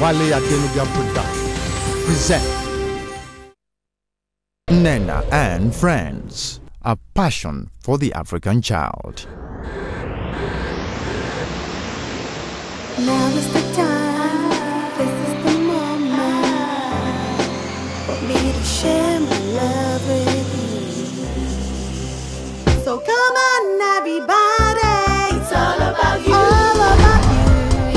Wale Adenuga Production present Nnenna&Friends, a passion for the African child. Now is the time, this is the moment for me to share my love with you. So come on everybody, it's all about you. All about you.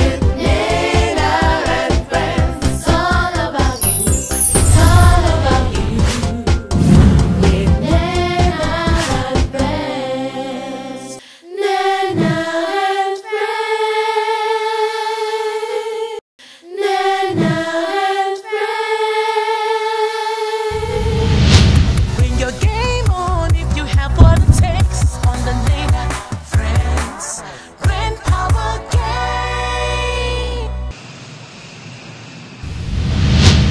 It's Nnenna&Friends. It's all about you. It's all about you. With Nnenna&Friends. Nnenna&Friends. Bring your game on if you have what it takes on the Nnenna&Friends Brainpower game.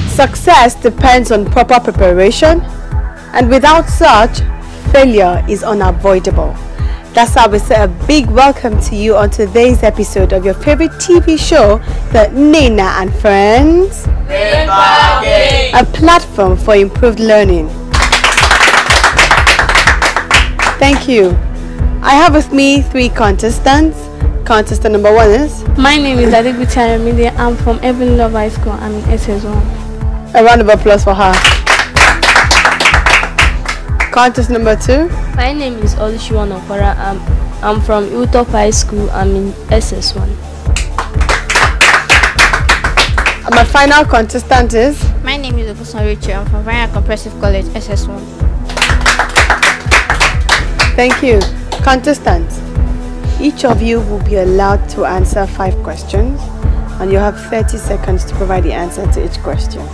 Success depends on proper preparation, and without such, failure is unavoidable. That's how we say a big welcome to you on today's episode of your favorite TV show, the Nnenna&Friends, a platform for improved learning. Thank you. I have with me 3 contestants. Contestant number 1 is? My name is Adegbite Ayomide. I'm from Evan Love High School. I'm in SS1. A round of applause for her. Contest number 2? My name is Nwanokwara. I'm from Hilltop High School. I'm in SS1. And my final contestant is? My name is Ogunsan Rachael. I'm from Vineyard Comprehensive College, SS1. Thank you. Contestants, each of you will be allowed to answer 5 questions, and you have 30 seconds to provide the answer to each question.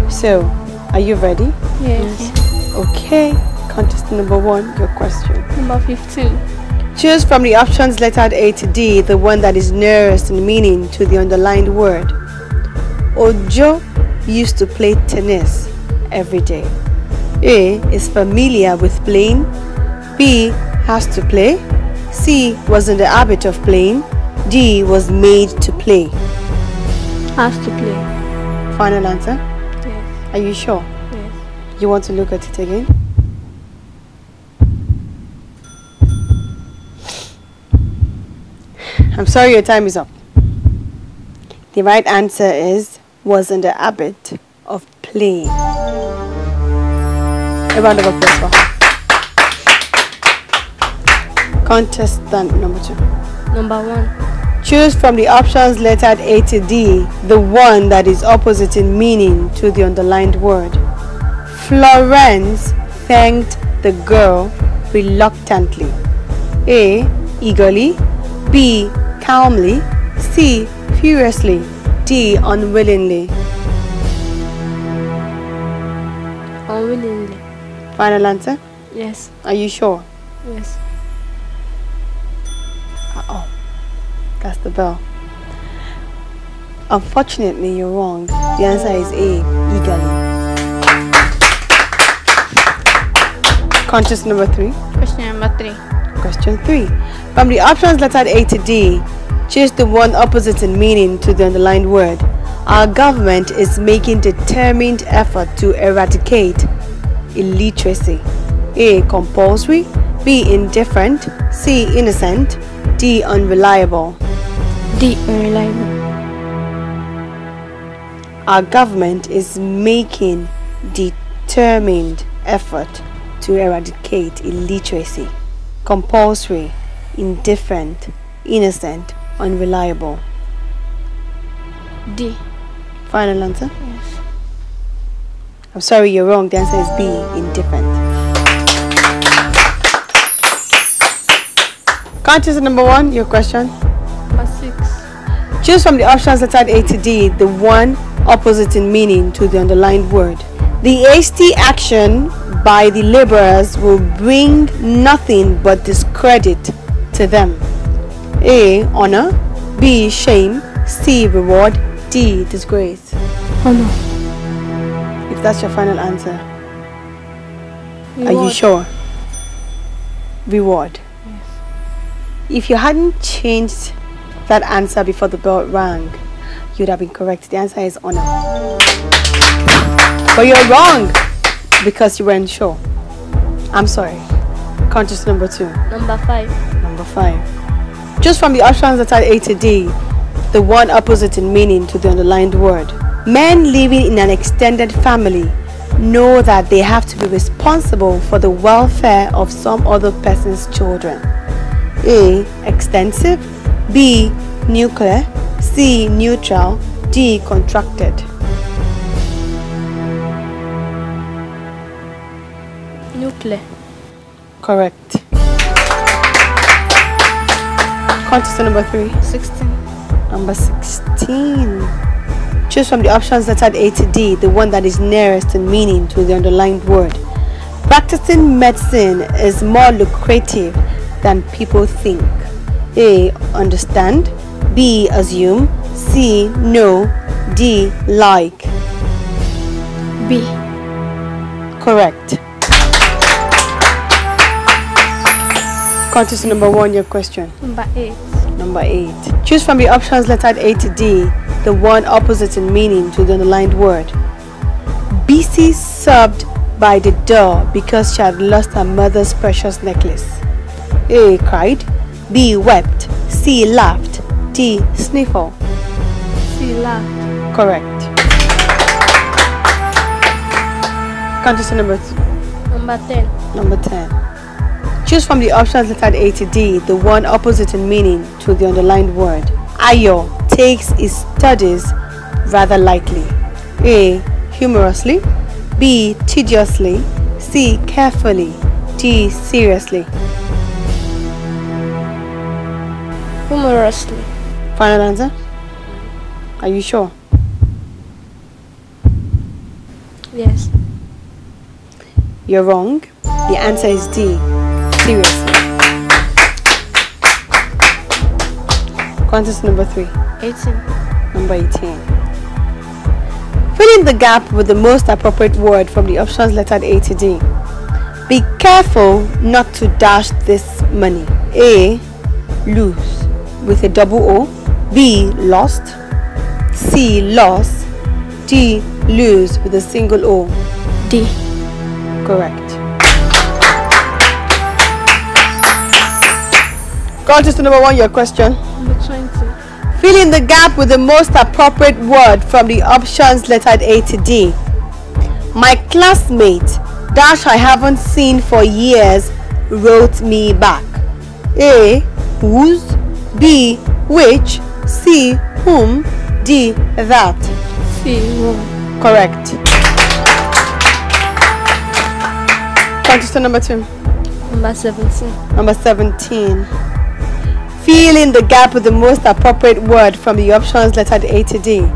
So, are you ready? Yes. Okay. Contestant number 1, your question. Number 15. Choose from the options lettered A to D the one that is nearest in meaning to the underlined word. Ojo used to play tennis every day. A is familiar with playing. B has to play. C was in the habit of playing. D was made to play. Has to play. Final answer? Yes. Are you sure? Yes. You want to look at it again? I'm sorry, your time is up. The right answer is was in the habit of playing. A round of applause for her. Contestant number 2. Number 1. Choose from the options lettered A to D the one that is opposite in meaning to the underlined word. Florence thanked the girl reluctantly. A. Eagerly. B. Calmly. C. Furiously. D. Unwillingly. Unwillingly. Final answer? Yes. Are you sure? Yes. Uh-oh. That's the bell. Unfortunately, you're wrong. The answer is A. Eagerly. Contest number 3. Question number 3. Question 3. From the options lettered A to D, choose the one opposite in meaning to the underlined word. Our government is making determined effort to eradicate illiteracy. A. Compulsory. B. Indifferent. C. Innocent. D. Unreliable. D. Unreliable. Our government is making determined effort to eradicate illiteracy. Compulsory, indifferent, innocent, unreliable. D. Final answer? Yes. I'm sorry, you're wrong. The answer is B. Indifferent. Contestant number 1, your question. Number 6. Choose from the options lettered A to D the one opposite in meaning to the underlined word. The hasty action by the laborers will bring nothing but discredit to them. A. Honor. B. Shame. C. Reward. D. Disgrace. Honor. If that's your final answer, Reward. are you sure? Reward. If you hadn't changed that answer before the bell rang, you'd have been correct. The answer is honor. But you're wrong because you weren't sure. I'm sorry. Contest number 2. Number 5. Number 5. Choose from the options that are A to D, the one opposite in meaning to the underlined word. Men living in an extended family know that they have to be responsible for the welfare of some other person's children. A. Extensive. B. Nuclear. C. Neutral. D. Contracted. Nuclear. Correct. Contestant number 3. 16. Number 16. Choose from the options that are A to D, the one that is nearest in meaning to the underlined word. Practicing medicine is more lucrative than people think. A. Understand. B. Assume. C. Know. D. Like. B. Correct. Contestant number 1, your question. Number 8. Number 8. Choose from the options lettered A to D, the one opposite in meaning to the underlined word. BC sobbed by the door because she had lost her mother's precious necklace. A. Cried. B. Wept. C. Laughed. D. Sniffle. C. Laughed. Correct. Contestant number 10. Number 10. Choose from the options lettered A to D, the one opposite in meaning to the underlined word. Ayo takes his studies rather lightly. A. Humorously. B. Tediously. C. Carefully. D. Seriously. Humorously. Final answer? Are you sure? Yes. You're wrong. The answer is D. Seriously. Contest number 3. 18. Number 18. Fill in the gap with the most appropriate word from the options lettered A to D. Be careful not to dash this money. A. Lose with a double O. B. Lost. C. Loss. D. Lose with a single O. D. Correct. Contest number 1, your question. Number 20. Fill in the gap with the most appropriate word from the options lettered A to D. My classmate, dash I haven't seen for years, wrote me back. A. Whose. B. Which. C. Whom. D. That. C. Whom. Correct. Contestant number 2. Number 17. Number 17. Fill in the gap with the most appropriate word from the options lettered A to D.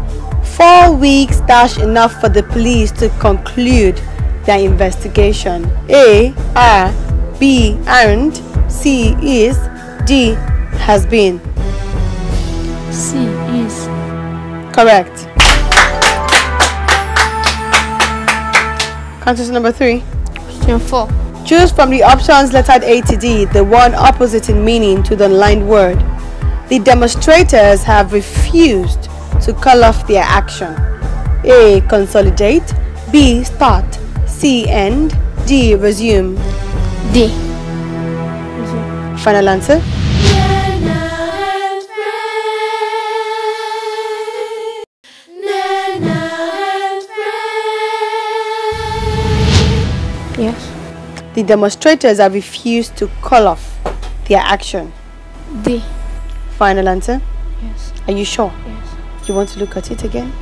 4 weeks dash enough for the police to conclude their investigation. A. Are. B. Aren't. C. Is. D. Has been. C. Is. Correct. Contest number 3. Question 4. Choose from the options lettered A to D, the one opposite in meaning to the underlined word. The demonstrators have refused to call off their action. A. Consolidate. B. Start. C. End. D. Resume. D. Final answer? Yes. The demonstrators have refused to call off their action. D. Final answer? Yes. Are you sure? Yes. You want to look at it again?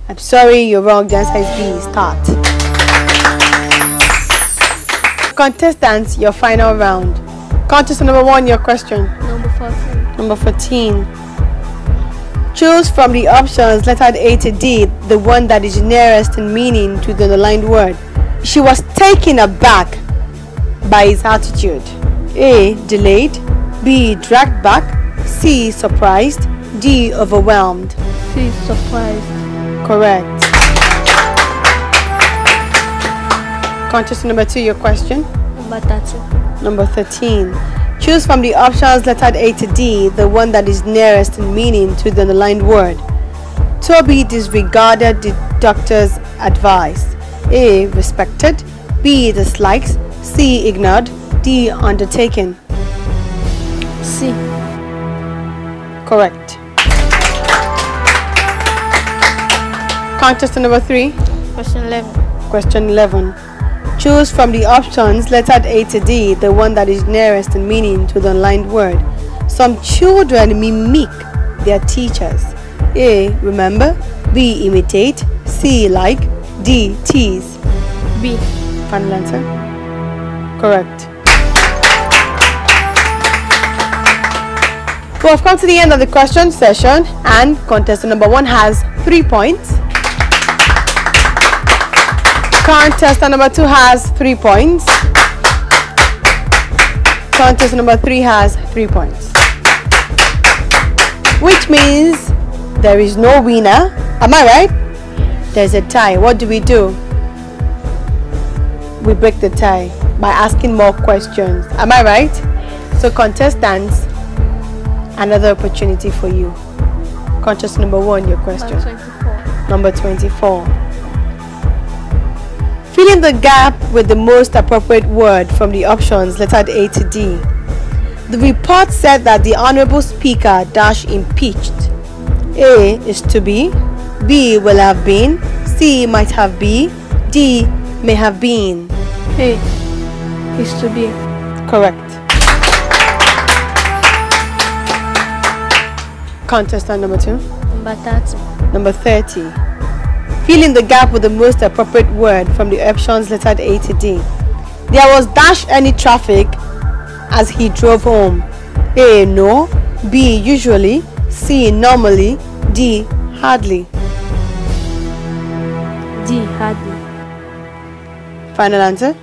I'm sorry, you're wrong. The answer is B. Start. Contestants, your final round. Contestant number 1, your question. Number 14. Number 14. Choose from the options lettered A to D, the one that is nearest in meaning to the underlined word. She was taken aback by his attitude. A. Delayed. B. Dragged back. C. Surprised. D. Overwhelmed. C. Surprised. Correct. Contestant number 2, your question. Number 13. Number 13. Choose from the options lettered A to D the one that is nearest in meaning to the underlined word. Toby disregarded the doctor's advice. A. Respected. B. Dislikes. C. Ignored. D. Undertaken. C. Correct. Contestant number 3. Question 11. Question 11. Choose from the options lettered A to D the one that is nearest in meaning to the underlined word. Some children mimic their teachers. A. Remember. B. Imitate. C. Like. D. Tease. B. Final answer? Correct. We have come to the end of the question session, and contestant number 1 has 3 points. Contestant number 2 has 3 points. Contestant number 3 has 3 points. Which means there is no winner. Am I right? There's a tie. What do? We break the tie by asking more questions. Am I right? So contestants, another opportunity for you. Contestant number 1, your question. Number 24. Fill in the gap with the most appropriate word from the options lettered A to D. The report said that the Honorable Speaker dash impeached. A is to be. B will have been. C might have been. D may have been. A is to be. Correct. Contestant number 2. Number 30. Number 30. Fill in the gap with the most appropriate word from the options lettered A to D. There was dash any traffic as he drove home. A. No. B. Usually. C. Normally. D. Hardly. D. Hardly. Final answer?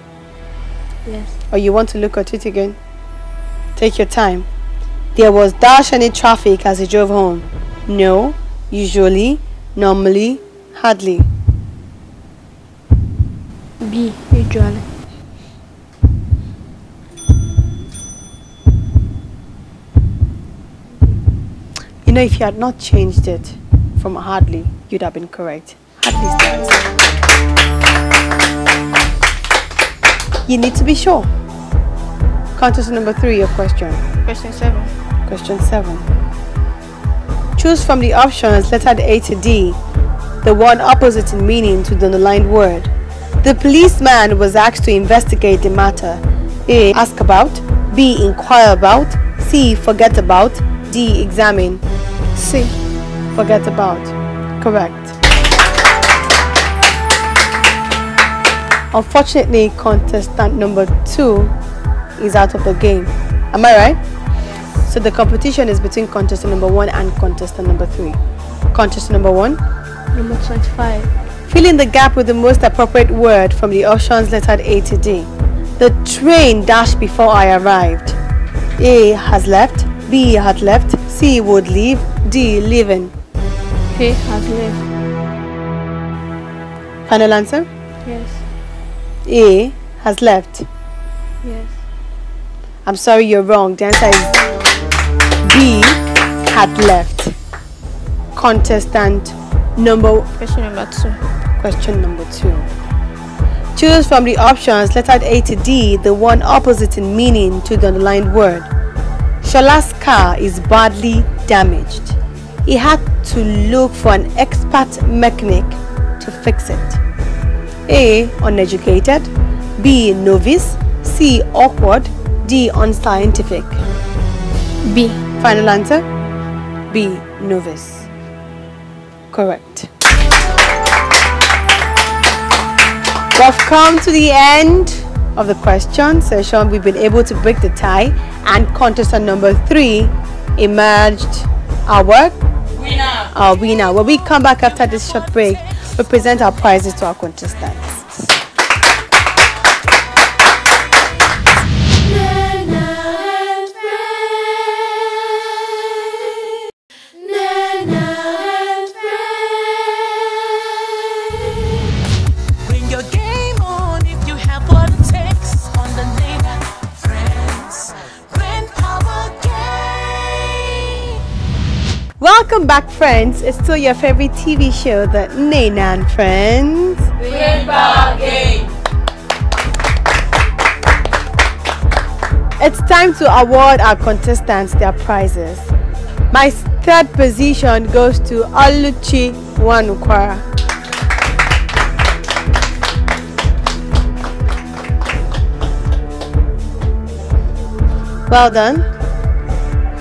Yes. Or you want to look at it again? Take your time. There was dash any traffic as he drove home. No. Usually. Normally. Hardly. B. Usually. You know, if you had not changed it from hardly, you'd have been correct. Hardly is the answer. You need to be sure. Contestant number 3, your question. Question 7. Question 7. Choose from the options lettered A to D the one opposite in meaning to the underlined word. The policeman was asked to investigate the matter. A. Ask about. B. Inquire about. C. Forget about. D. Examine. C. Forget about. Correct. Unfortunately, contestant number 2 is out of the game. Am I right? Yes. So the competition is between contestant number 1 and contestant number 3. Contestant number 1. Number 25. Fill in the gap with the most appropriate word from the options lettered A to D. The train dashed before I arrived. A. Has left. B. Had left. C. Would leave. D. Leaving. A. Has left. Final answer? Yes. A. Has left. Yes. I'm sorry, you're wrong. The answer is B. Had left. Contestant number... Question number 2. Question number 2. Choose from the options lettered A to D the one opposite in meaning to the underlined word. Shola's car is badly damaged. He had to look for an expert mechanic to fix it. A. Uneducated. B. Novice. C. Awkward. D. Unscientific. B. Final answer? B. Novice. Correct. We've come to the end of the question session. We've been able to break the tie, and contestant number 3 emerged our winner. When we come back after this short break, we present our prizes to our contestants. Bring your game on if you have what it takes on the Nnenna&Friends. Brainpower. Welcome back, friends. It's still your favorite TV show, the Nnenna&Friends. Brainpower game. It's time to award our contestants their prizes. My third position goes to Oluchi Nwanokwara. Well done.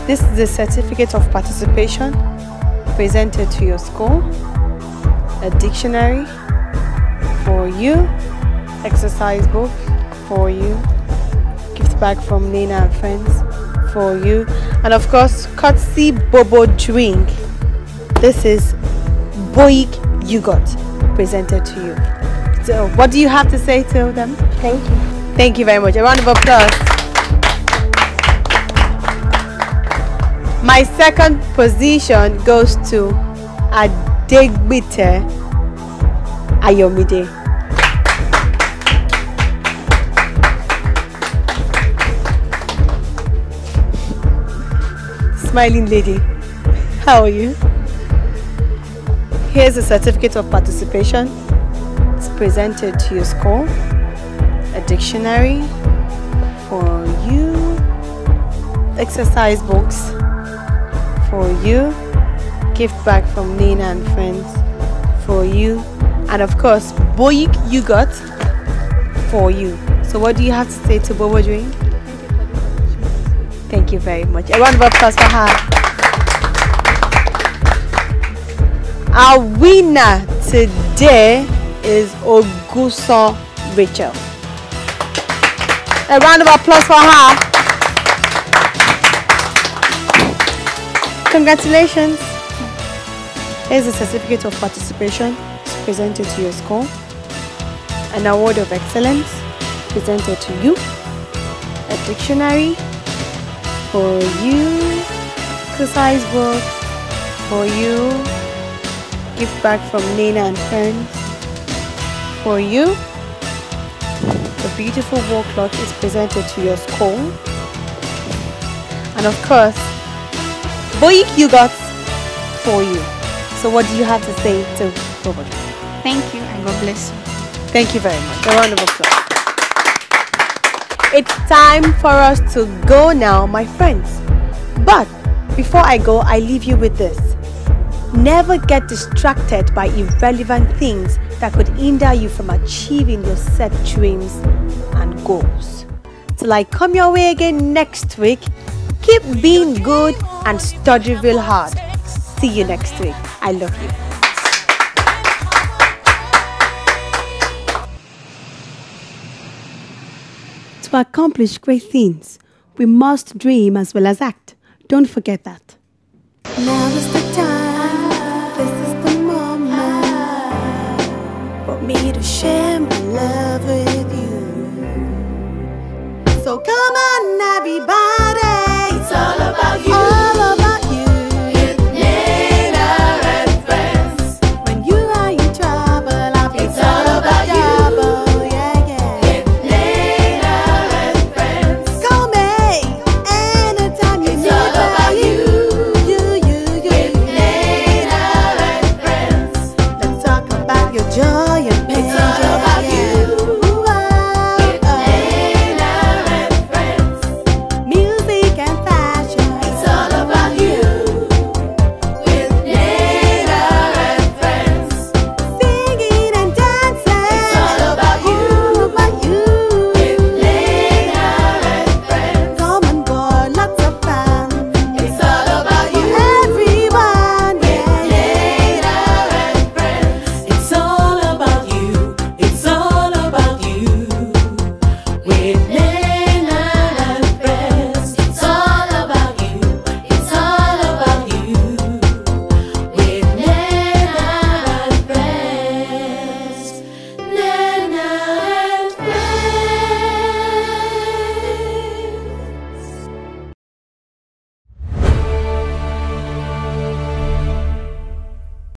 This is the certificate of participation presented to your school, a dictionary for you, exercise book for you, gift bag from Nnenna&Friends for you, and of course, courtesy Bobo drink. This is Boik yogurt presented to you. So, what do you have to say to them? Thank you. Thank you very much. A round of applause. My second position goes to Adegbite Ayomide. Smiling lady, how are you? Here's a certificate of participation. It's presented to your school, a dictionary for you, exercise books for you, gift bag from Nnenna&Friends for you, and of course Boik yogurt for you. So what do you have to say to Bobo Drink? Thank you very much. A round of applause for her. Our winner today is Ogunsan Rachael. A round of applause for her. Congratulations. Here's a certificate of participation presented to your school, an award of excellence presented to you, a dictionary for you, exercise book for you, gift bag from Nnenna&Friends for you, the beautiful wall clock is presented to your school, and of course Boik yogurt for you. So what do you have to say to Bobo? Thank you and God bless you. Thank you very much. A round of applause. It's time for us to go now, my friends. But before I go, I leave you with this. Never get distracted by irrelevant things that could hinder you from achieving your set dreams and goals. Till I come your way again next week, keep being good and study real hard. See you next week. I love you. To accomplish great things, we must dream as well as act. Don't forget that. Now is the time, this is the moment for me to share my love with you. So come on, everybody.